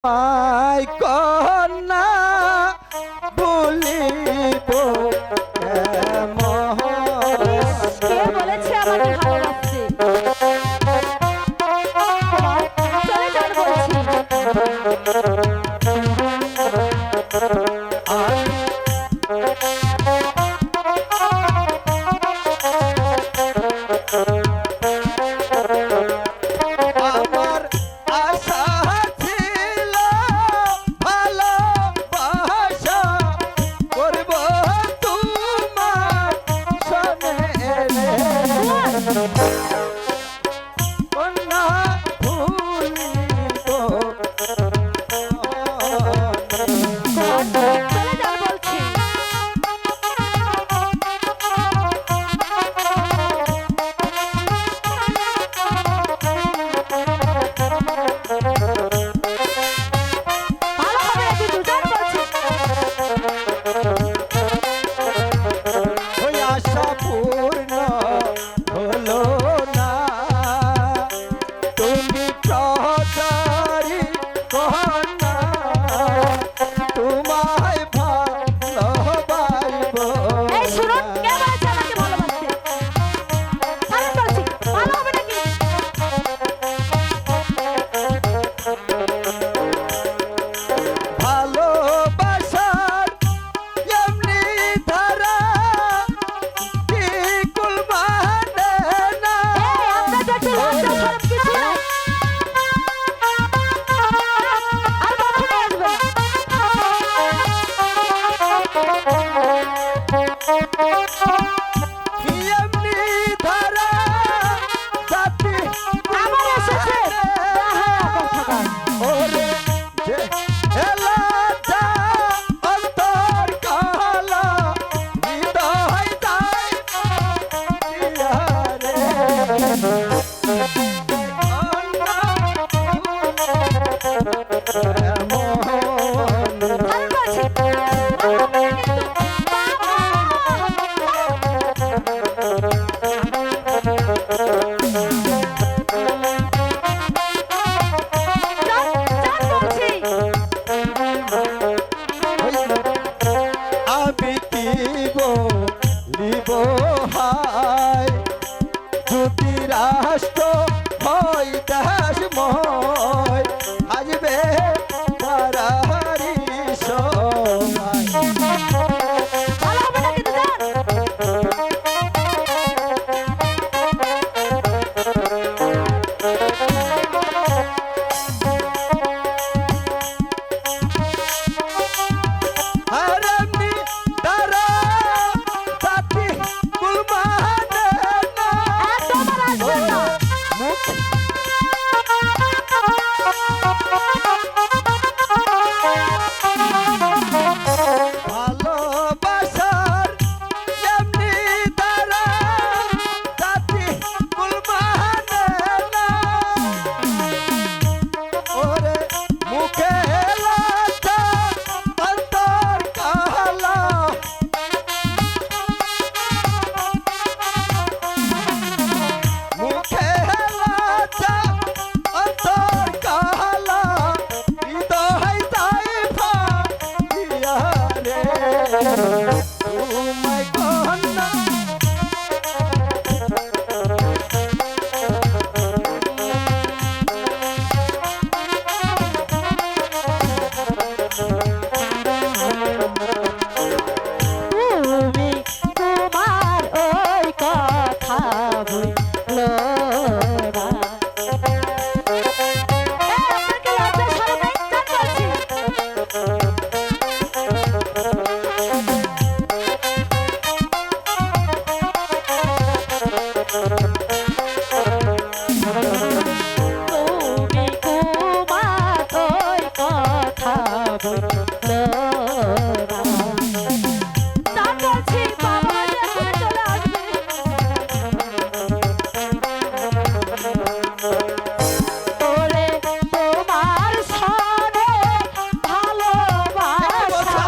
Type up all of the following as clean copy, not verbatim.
I কন্যা বলিব কে বলেছে আমাকে ভালোবাসতে? চলে যান বলছি। আমার আশা ছিল ভালোবাসা করব তোমার সনে কন্যা ভুলিব চলে যান বলছি। ভালো হবে নাকি দুজন বলছি। ওই আশা পূর্ণ হলো না তুমি প্রহসারী কন্যা তোমায় ভালোবাসব এই শুনুন, কে বলেছে আমাকে ভালোবাসতে? ছাড়ুন বলছি। ভালো হবে নাকি? ভালোবাসার এমনি ধারা কি কুল মানে না এই আপনার যে একটু লজ্জা শরম কিছু নাই? আর কখনো আসবে কি এমনি ধারা জাতি আবার এসেছে। ওরে যে এলাকা অন্তর কালা হৃদয় দায় দিয়ারে ছাড়ুন বলছি। বলছি। আমি কি বলিব হায় যদি রাষ্ট্র হয় দাসময় আসবে পারারি সময় ভালো হবে নাকি দুজন? আর এমনি তারা জাতি কুল মানে না একদম আর আসবেন না। মুখ ভালোবাসার এমনি তারা জাতি কুল মানে না ওরে মুখে লাটা অন্তর কালা মুখে লাটা অন্তর কালা হৃদয় তাই ফাটিয়া রে তোমায় কন্যা তুমি তোমার ওই কথা বললো না। এই আপনাকে লজ্জা শরম নেই? যান বলছি। তুমি তোমার ওই কথা বললো না। যান বলছি। বাবা হয়তো এখনই চলে আসবে। ওরে তোমার সনে ভালোবাসা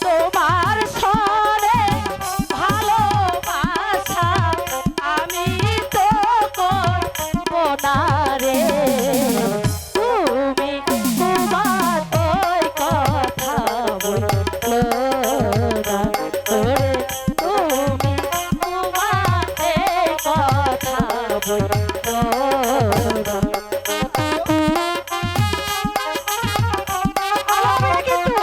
তোমার সনে ভালোবাসা আমি তো হই তোরা। ভালো হবে না কিন্তু।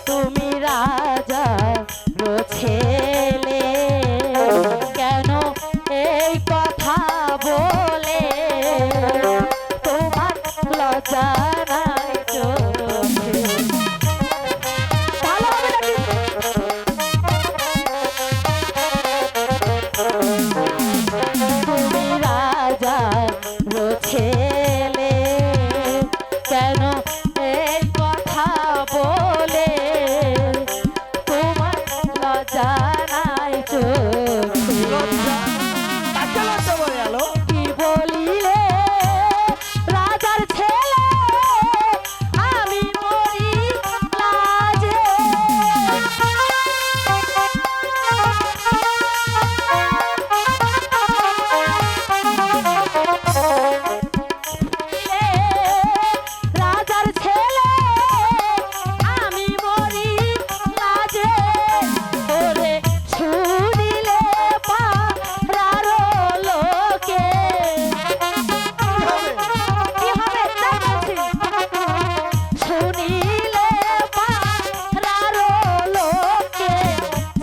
তুমি রাজা ছেলে কেন এই কথা বলে তোমার লজ্জা নাই চোখে। ভালো হবে না কিন্তু। তুমি রাজা ছেলে কেন এই কথা বলে তোমার লজ্জা নাই চোখে। কাকে লজ্জা বলে আলো? কি বলিলে রাজার ছেলে আমি মরি লাজে। রাজার ছেলে আমি মরি লাজে। ওরে শুনিলে পাড়ার লোকে কি হবে? কি হবে তাই বলছি। শুনিলে পাড়ার লোকে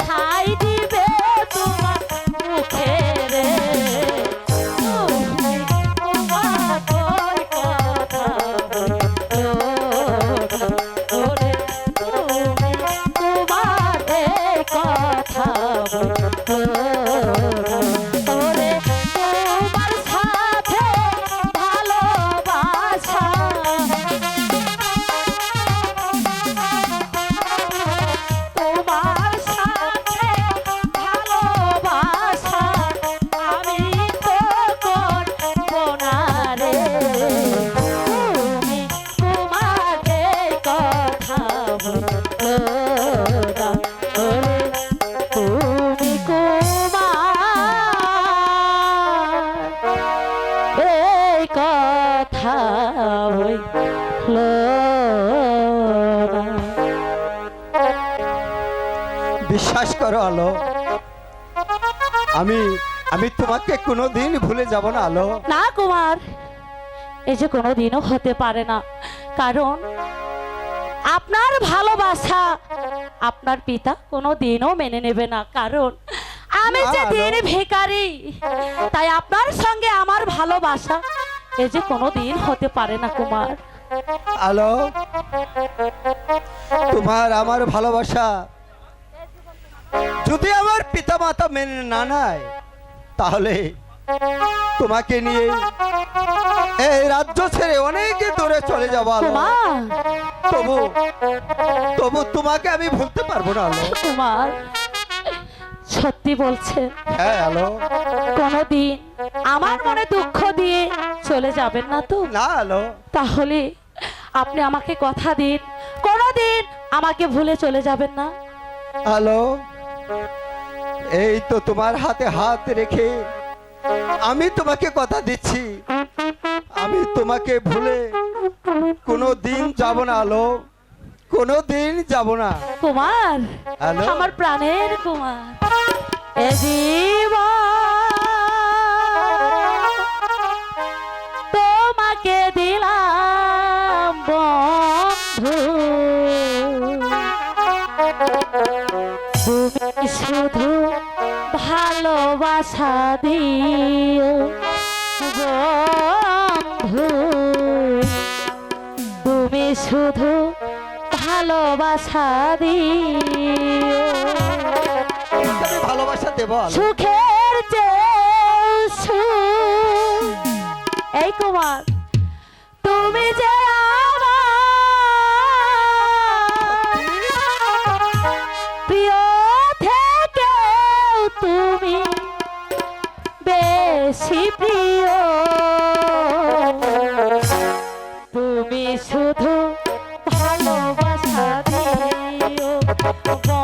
ছাই দিবে তোমার মুখে রে। তুমি তোমার ওই কথা বলো ওরে, তুমি তোমার এই কথা বলো ওরে, তোমার সাথে ভালোবাসা তোমার সাথে ভালোবাসা আমি তো করব না রে। তুমি তোমার এই কথা বলো না ওরে, তুমি তোমার এই কথা বলো না। বিশ্বাস করো আলো, আমি আমি তোমাকে কোনোদিন ভুলে যাব না আলো। না কুমার, এই যে কোনোদিনও হতে পারে না, কারণ আপনার ভালোবাসা আপনার পিতা কোনোদিনও মেনে নেবে না। কারণ আমি যে না, দিন ভিখারি, তাই আপনার সঙ্গে আমার ভালোবাসা এই যে কোনোদিন হতে পারে না কুমার। আলো, তোমার আমার ভালোবাসা যদি আমার পিতা মাতা মেনে না নেয়, তাহলে তোমাকে নিয়ে এই রাজ্য ছেড়ে অনেক দূরে চলে যাবো আলো। কুমার, তবু তবু তোমাকে আমি ভুলতে পারবো না আলো। কুমার সত্যি বলছেন? হ্যাঁ আলো। কোনোদিন আমার মনে দুঃখ দিয়ে চলে যাবেন না তো? না আলো। তাহলে আপনি আমাকে কথা দিন, কোনোদিন আমাকে ভুলে চলে যাবেন না। আলো, এই তো তোমার হাতে হাত রেখে আমি তোমাকে কথা দিচ্ছি, আমি তোমাকে ভুলে কোনো দিন যাব না আলো, কোনো দিন যাব না। কুমার, হ্যালো? আমার প্রাণের কুমার, এ জীবন তোমাকে দিলাম বন্ধু, তুমি শুধু ভালোবাসা দিও বন্ধু, তুমি শুধু ভালোবাসা দিও। আমি ভালোবাসা দেবো আলো। সুখের চেয়ে সুখ, এই কুমার তুমি যে আমার প্রিয় থেকেও তুমি বেশি প্রিয়, তুমি শুধু ভালোবাসা দিও বন্ধু,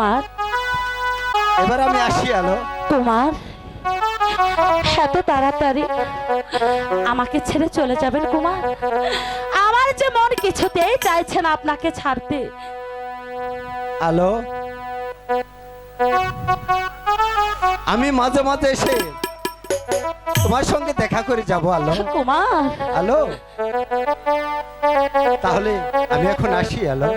কুমার, এবার আমি আসি আলো। কুমার, এত তাড়াতাড়ি আমাকে ছেড়ে চলে যাবেন কুমার? আমার যে মন কিছুতেই চাইছে না আপনাকে ছাড়তে। আলো, আমি মাঝে মাঝে এসে তোমার সঙ্গে দেখা করে যাব আলো। কুমার, আলো, তাহলে আমি এখন আসি আলো।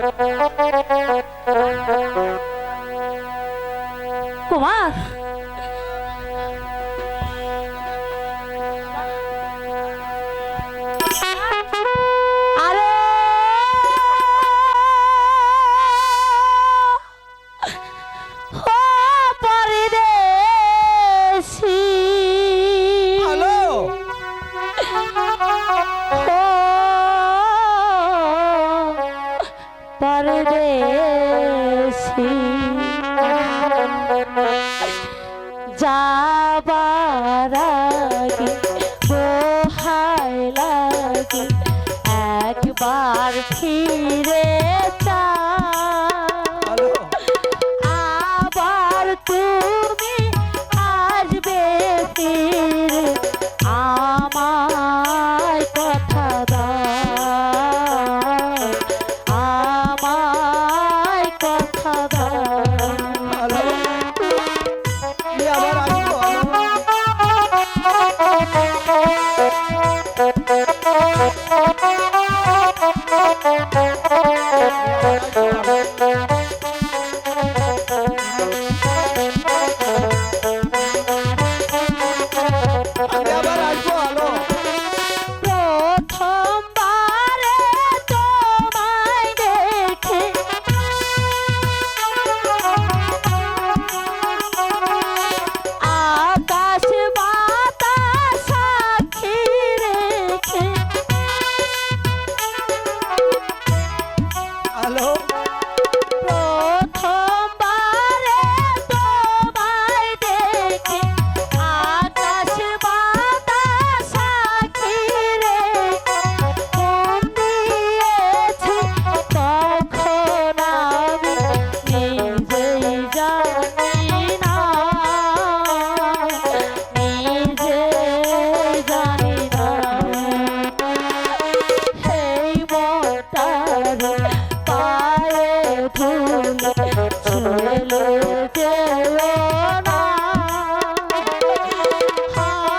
কুমার, আরে ও পরদেশী, আলো, পরদেশী, যাবার আগে দোহাই লাগে একবার ফিরে চা, আলো, আবার তুমি আসবে ফিরে, আমায় কথা দাও, আমায় কথা দাও। আলো, আমি আবার আসবো আলো। আমি আবার আসবো আলো। প্রথমবারে তোমায় দেখে আকাশ বাতাস সাক্ষী রেখে, আলো, প্রথমবারে তোমায় দেখে আকাশ বাতাস সাক্ষী রেখে মন দিয়েছি তখন আমি নিজেই জানি না, নিজেই জানি না, সেই মনটার পায়ে ধুলে ছুঁলে যেও না,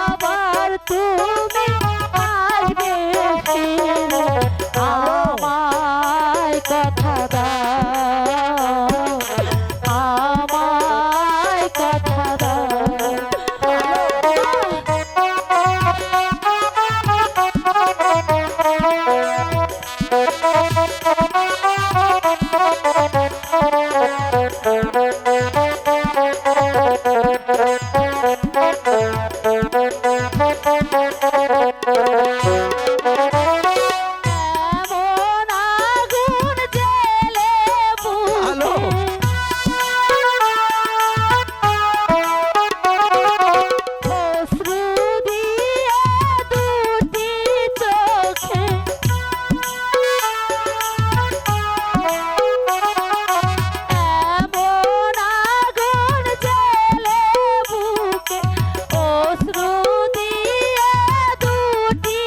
আবার তুমি আসবে ফিরে, আমায় কথা দাও, আমায় কথা দাও। এমন আগুন জ্বেলে আলো, অশ্রু দিয়ে দুটি চোখে এমন আগুন জ্বেলে বুকে, অশ্রু দিয়ে দুটি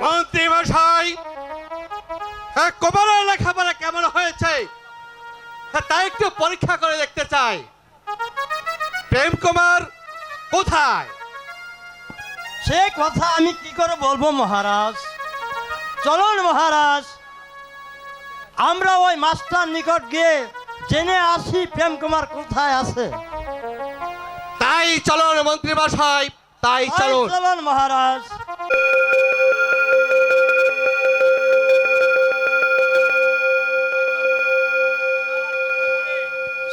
মন্ত্রী মশাই, কুমারের লেখাপড়া কেমন হয়েছে তাই একটু পরীক্ষা করে দেখতে চাই। প্রেম কুমার কোথায়? সে কথা আমি কি করে বলবো মহারাজ। চলুন মহারাজ, আমরা ওই মাস্টার নিকট গিয়ে জেনে আসি প্রেম কুমার কোথায় আছে। তাই চলুন মন্ত্রী মশাই, তাই চলুন। চলুন মহারাজ।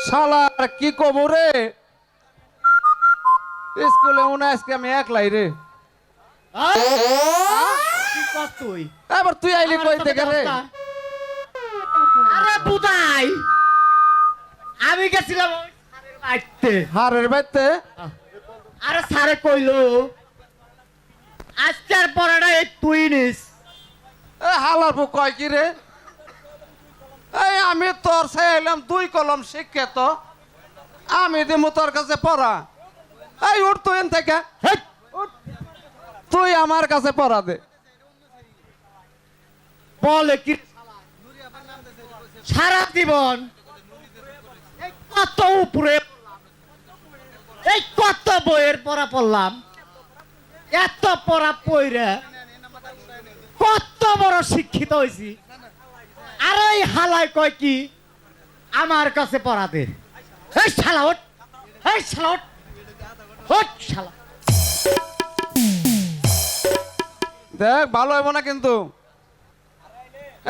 শালার কি কব রে, স্কুলে মনে হয় আজকে আমি একলাই রে। কি কর তুই? এবার তুই আইলি কই থেকে রে? আরে বুদাই, আমি গেছিলাম ওই স্যারের বাড়িতে। হারের বাইতে আরে স্যারে কইলো আজকের পড়াটা এই তুই নিস। হালার বুক কয় কি রে? এই আমি তোর চাইলাম 2 কলম শিক্ষিত, আমি দিমু তোর কাছে পড়া। এই উঠ তুই এন থেকে, হেৎ, তুই আমার কাছে পড়া দে। বলে কি সারা জীবন এই কত উপরে, এই কত বইয়ের পড়া পড়লাম, এত পড়া পড়ে কত বড় শিক্ষিত হয়েছি, আর এই হালায় কয় কি আমার কাছে পড়া দে। এই শালা ওঠ, এই শালা ওঠ, ওঠ শালা। দেখ ভালো হইব না কিন্তু।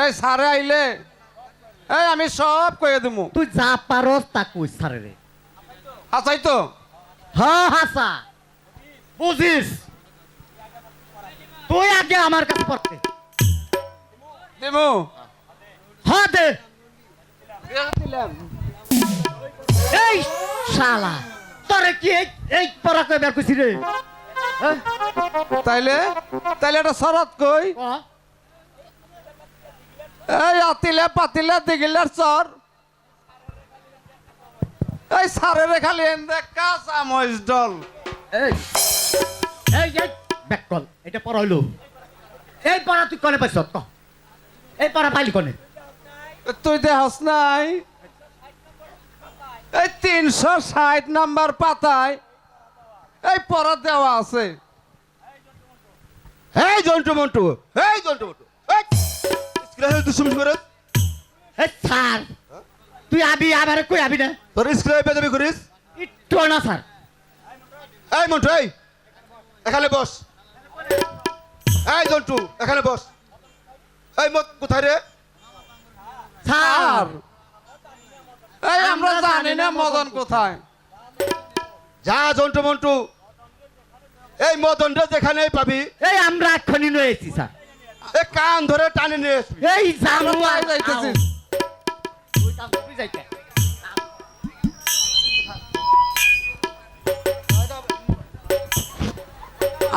এই সারে আইলে এই আমি সব কয়ে দিমু। তুই যা পারস তা কই সারে রে। আচ্ছাই তো হ্যাঁ হাসা বুঝিস, তুই আগে আমার কাছে পড়তে। দিমু। হ্যাঁ দে। এই শালা তোরে কি এই পড়া কই বের কইছি রে? হ্যাঁ? তাইলে তাইলে এটা শরৎ কই? ক। এই আতিলে পাতিলে দিগিলার চর, এই সারেরে খালি এনে কাঁচা মহিষ ডল। এই এই এই ব্যাক কল, এটা পড়া হইলো। এই পড়া তুই কনে পাইছ? ক এই পড়া পাইলি কনে? তুই দেহস নাই এই 360 নাম্বার পাতায় এই পড়া দেওয়া আছে। এই জন্টু মন্টু, এই জন্টু মন্টু, এই স্কুলে দুষ্টুমি করিস? এই স্যার তুই আবি আবার কই আবি না? তোর স্কুলে বেদবি করিস? একটু না স্যার। এই মন্টু, এই এখানে বস। এই জন্টু এখানে বস। এই মত কোথায় রে? স্যার এই আমরা জানি না মদন কোথায়। যা জন্টু মন্টু, এই মদনটা যেখানে পাবি এই আমরা এক্ষুনি নয়েছি স্যার। এই কান ধরে টানে নিয়ে আসবি। এই জানু কোথায় যাইতেছিস?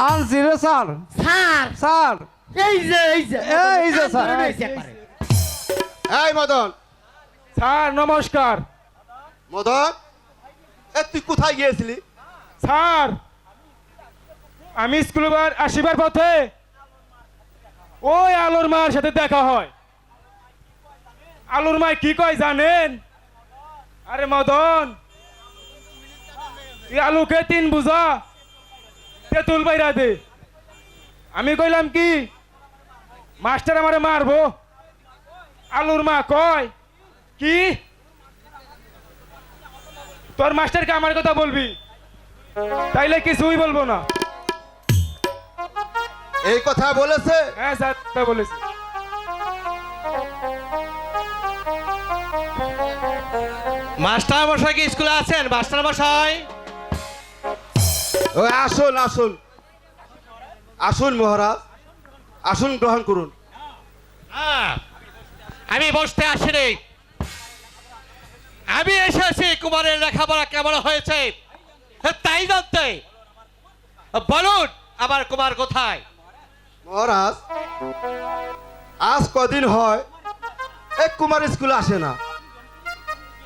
আনছি রে স্যার। স্যার স্যার এই যে এই যে স্যার। এই মদন, স্যার নমস্কার। মদন এ তুই কোথায় গিয়েছিলি? স্যার আমি স্কুলে আসিবার পথে ওই আলোর মার সাথে দেখা হয়। আলোর মায় কি কয় জানেন? আরে মদন, এই আলুকে 3 বুঝা তেঁতুল বাইরা দে। আমি কইলাম কি মাস্টার আমারে মারবো? আলুর মা কয় কি তোর মাস্টারকে আমার কথা বলবি? তাইলে কিছুই বলবো না। এই কথা বলেছে? হ্যাঁ স্যার তা বলেছি। মাস্টার মশাই কি স্কুলে আছেন? মাস্টার মশাই, ও আসুন আসুন আসুন মহারাজ, আসুন গ্রহণ করুন। আমি বসতে আসিনি, আমি এসেছি কুমারের লেখাপড়া কেমন হয়েছে তাই জানতে। বলুন আমার কুমার কোথায়? মহারাজ, আজ কদিন হয় এক কুমার স্কুলে আসে না।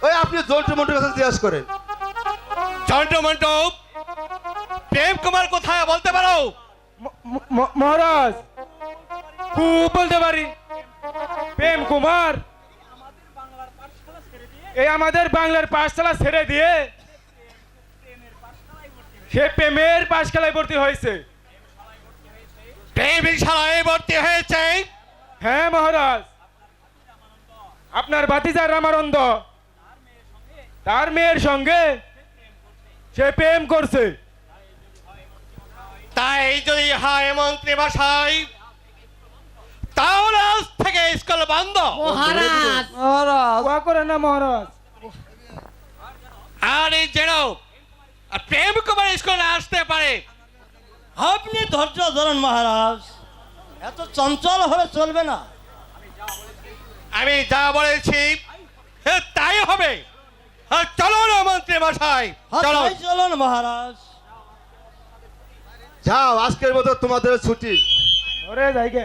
ওই আপনি জন্টু মন্টুর কাছে জিজ্ঞাসা করেন। জন্টু মন্টু প্রেম কুমার কোথায় বলতে পারো? মহারাজ খুব বলতে পারি। প্রেম কুমার এই আমাদের বাংলার পাঠশালা ছেড়ে দিয়ে সে প্রেমের পাঠশালায় ভর্তি হয়েছে। প্রেমের শালায় ভর্তি হয়েছে? হ্যাঁ মহারাজ, আপনার ভাতিজা রামানন্দ তার মেয়ের সঙ্গে সে প্রেম করছে। তাই যদি হয় মন্ত্রী মশাই, তাহলে আজ থেকে স্কুল বন্ধ। মহারাজ ওয়া করে না মহারাজ। আর এই যেন প্রেম কুমার স্কুলে আসতে পারে। আপনি ধৈর্য ধরুন মহারাজ, এত চঞ্চল হলে চলবে না। আমি যা বলেছি তাই হবে। চলো না মন্ত্রী মশাই, চলো। তাই চলুন মহারাজ। যাও, আজকের মতো তোমাদের ছুটি। ওরে যাইগে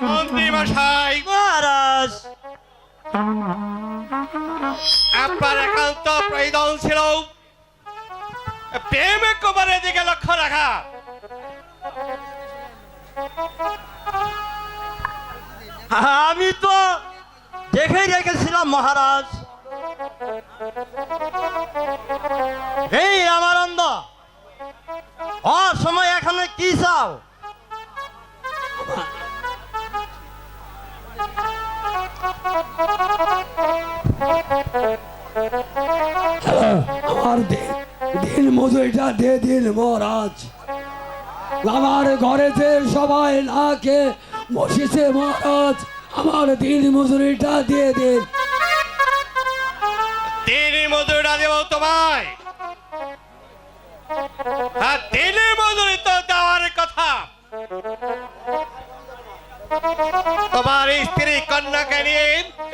মন্ত্রী মশাই, মহারাজ আপনার একান্ত প্রয়োজন ছিল প্রেম কুমারের দিকে লক্ষ্য রাখা। আমি তো দেখেই রেখেছিলাম মহারাজ। এই রামানন্দ, সময় এখানে কি চাও? আমার দিন মজুরিটা দিয়ে দিন মহারাজ। আমার ঘরে যে সবাই না খেয়ে বসেছে মহারাজ, আমার দিন মজুরিটা দিয়ে দিন। দিনের মজুরিটা দেব তোমায়। আর দিনের মজুরি তো দেওয়ার কথা। তোমার স্ত্রী কন্যাকে নিয়ে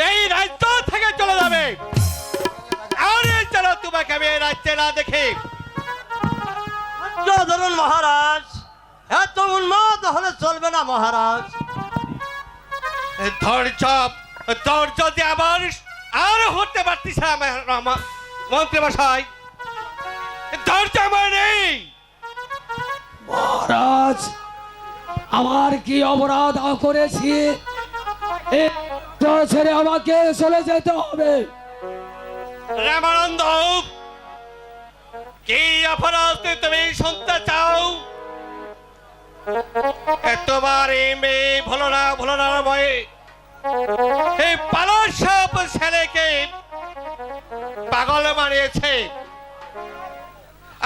এই রাজ্য থেকে চলে যাবে। আর যেন তোমাকে আমি এই রাজ্যে না দেখি। ধৈর্য ধরুন মহারাজ, এত উন্মাদ হলে চলবে না মহারাজ। ধৈর্য ধৈর্য যে আবার আর হতে পারতিস না মন্ত্রী মশাই, ধৈর্য আমার নেই। মহারাজ, আমার কি অপরাধ করেছি এটা ছেড়ে আমাকে চলে যেতে হবে? রামানন্দ, কি অপরাধ তুমি শুনতে চাও? তোমার এই মেয়ে ভুলো না ভয়ে এই পালন সব ছেলেকে পাগল বানিয়েছে।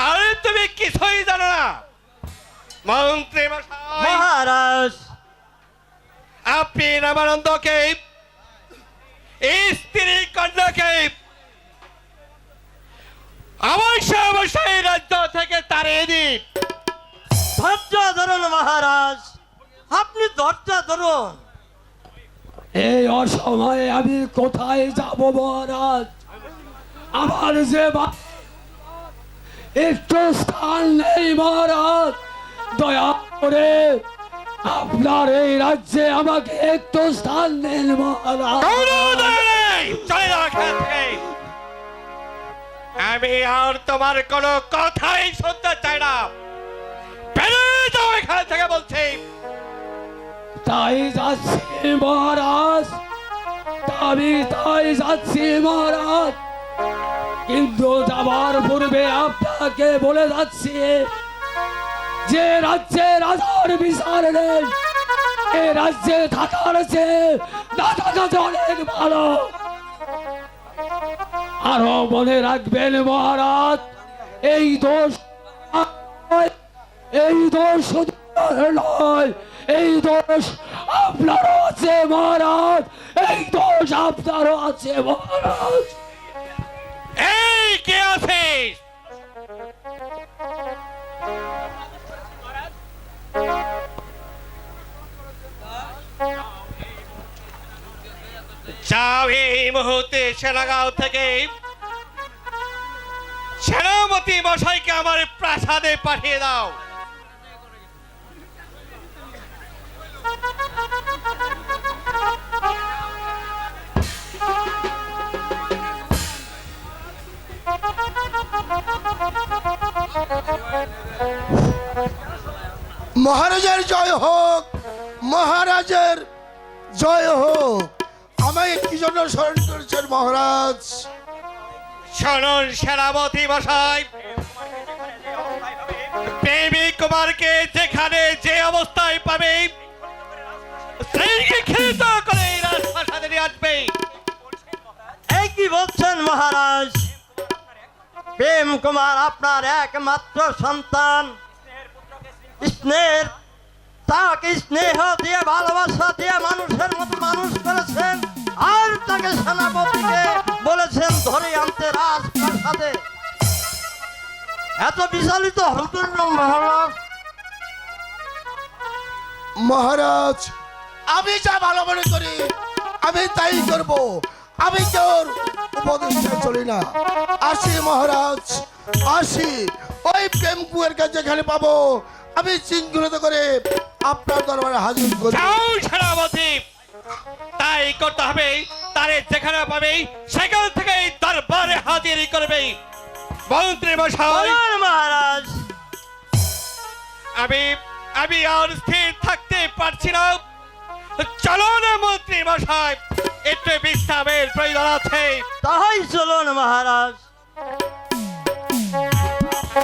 আর তুমি কিছুই জানো না মন্ত্রী মশাই। মহারাজ আপনি রামানন্দকে স্ত্রী কন্যাকে অবশ্যই রাজ্য থেকে তাড়িয়ে দিন। ধৈর্য ধরুন মহারাজ, আপনি ধৈর্য ধরুন। এই অসময়ে আমি কোথায় যাব মহারাজ? আমার যে একটু স্থান নেই মহারাজ। দয়া করে আপনার এই রাজ্যে আমাকে একটু স্থান দেন মহারাজ। চলে যাও এখান থেকে। আমি আর তোমার কোনো কথাই শুনতে চাই না। বেরিয়ে যাও এখান থেকে বলছি। তাই যাচ্ছি মহারাজ, আমি তাই যাচ্ছি মহারাজ। কিন্তু যাবার পূর্বে আপনাকে বলে যাচ্ছি, যে রাজ্যে রাজার বিচার নেই, এ রাজ্যে থাকার চেয়ে না থাকা অনেক ভালো। আরো মনে রাখবেন মহারাজ, এই দোষ শুধু নয়, এই দোষ আপনারও আছে মহারাজ, এই দোষ আপনারও আছে মহারাজ। এই কে আছিস? যাও এই মুহূর্তে সেনাগাঁও থেকে সেনাপতি মশাইকে আমার প্রাসাদে পাঠিয়ে দাও। মহারাজের জয় হোক, মহারাজের জয় হোক। আমায় কি জন্য স্মরণ করেছেন মহারাজ? শুনুন সেনাপতি মশাই, প্রেমিক কুমারকে যেখানে যে অবস্থায় পাবে স্ত্রীকে ক্ষিপ্ত করে রাজপ্রাসাদে নিয়ে আসবে। এই কি বলছেন মহারাজ? প্রেম কুমার আপনার একমাত্র সন্তান, স্নেহ তাকে স্নেহ দিয়ে ভালোবাসা দিয়ে মানুষের মতো মানুষ করেছেন, আর তাকে সেনাপতিকে বলেছেন ধরে আনতে রাজপ্রাসাদে। এত বিচলিত হতেন না মহারাজ? মহারাজ, আমি যা ভালো মনে করি আমি তাই করব, আমি তোর উপদেষ্টায় চলি না। আসি মহারাজ, আসি। ওই প্রেম কুয়ের কাছে যেখানে পাবো আমি শৃঙ্খলিত করে আপনার দরবারে হাজির করব। যাও সেনাপতি, তাই করতে হবে। তারে যেখানে পাবে সেখান থেকে দরবারে হাজির করবে। মন্ত্রী মশাই, বলুন মহারাজ। আমি আর স্থির থাকতে পারছি না। চলো না মন্ত্রী মশাই, একটু বিশ্রামের প্রয়োজন আছে। তাই চলুন মহারাজ।